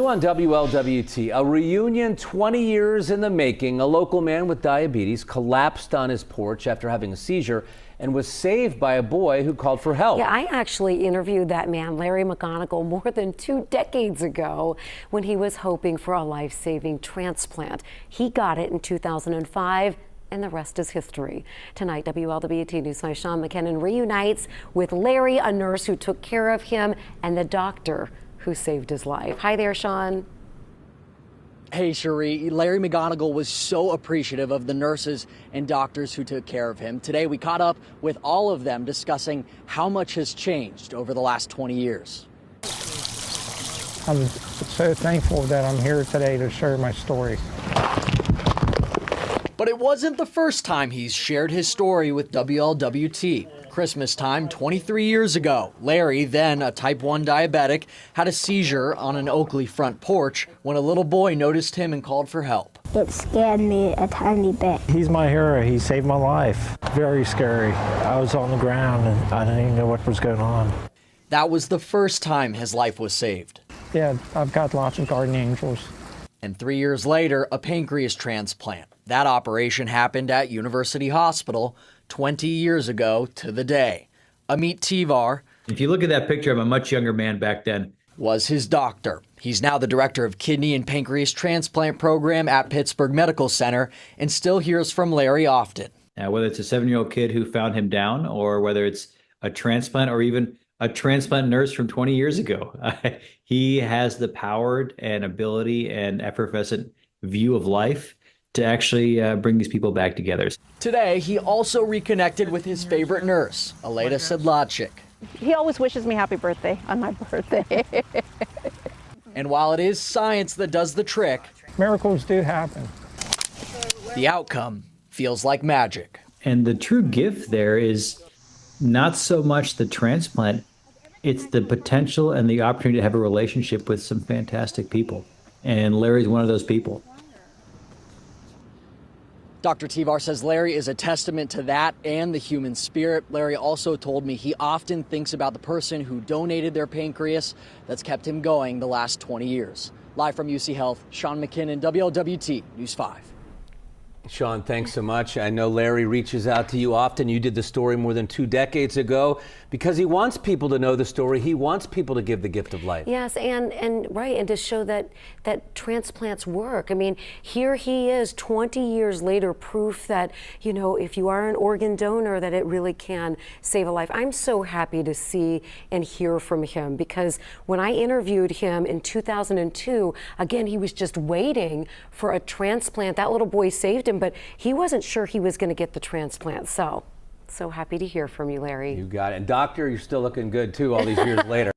New on WLWT, a reunion 20 years in the making. A local man with diabetes collapsed on his porch after having a seizure and was saved by a boy who called for help. Yeah, I actually interviewed that man, Larry McGonigal, more than 2 decades ago when he was hoping for a life-saving transplant. He got it in 2005. And the rest is history. Tonight, WLWT News 5 Sean McKinnon reunites with Larry, a nurse who took care of him, and the doctor who saved his life. Hi there, Sean. Hey, Cherie. Larry McGonigal was so appreciative of the nurses and doctors who took care of him. Today, we caught up with all of them discussing how much has changed over the last 20 years. I'm so thankful that I'm here today to share my story. But it wasn't the first time he's shared his story with WLWT. Christmas time 23 years ago, Larry, then a type 1 diabetic, had a seizure on an Oakley front porch when a little boy noticed him and called for help. It scared me a tiny bit. He's my hero. He saved my life. Very scary. I was on the ground and I didn't even know what was going on. That was the first time his life was saved. Yeah, I've got lots of guardian angels. And 3 years later, a pancreas transplant. That operation happened at University Hospital 20 years ago to the day. Amit Tivar, if you look at that picture, I'm a much younger man back then, was his doctor. He's now the director of kidney and pancreas transplant program at Pittsburgh Medical Center and still hears from Larry often. Now, whether it's a 7-year-old kid who found him down or whether it's a transplant or even a transplant nurse from 20 years ago, he has the power and ability and effervescent view of life to actually bring these people back together. Today, he also reconnected with his favorite nurse, Aleda Sedlacek. He always wishes me happy birthday on my birthday. And while it is science that does the trick, Miracles do happen. the outcome feels like magic. And the true gift there is not so much the transplant, it's the potential and the opportunity to have a relationship with some fantastic people. And Larry's one of those people. Dr. Tivar says Larry is a testament to that and the human spirit. Larry also told me he often thinks about the person who donated their pancreas that's kept him going the last 20 years. Live from UC Health, Sean McKinnon, WLWT News 5. Sean, thanks so much. I know Larry reaches out to you often. You did the story more than 2 decades ago because he wants people to know the story. He wants people to give the gift of life. Yes, and to show that transplants work. I mean, here he is 20 years later, proof that, you know, if you are an organ donor, that it really can save a life. I'm so happy to see and hear from him because when I interviewed him in 2002, again, he was just waiting for a transplant. That little boy saved him, but he wasn't sure he was going to get the transplant. So happy to hear from you, Larry. You got it. And doctor, you're still looking good too all these years later.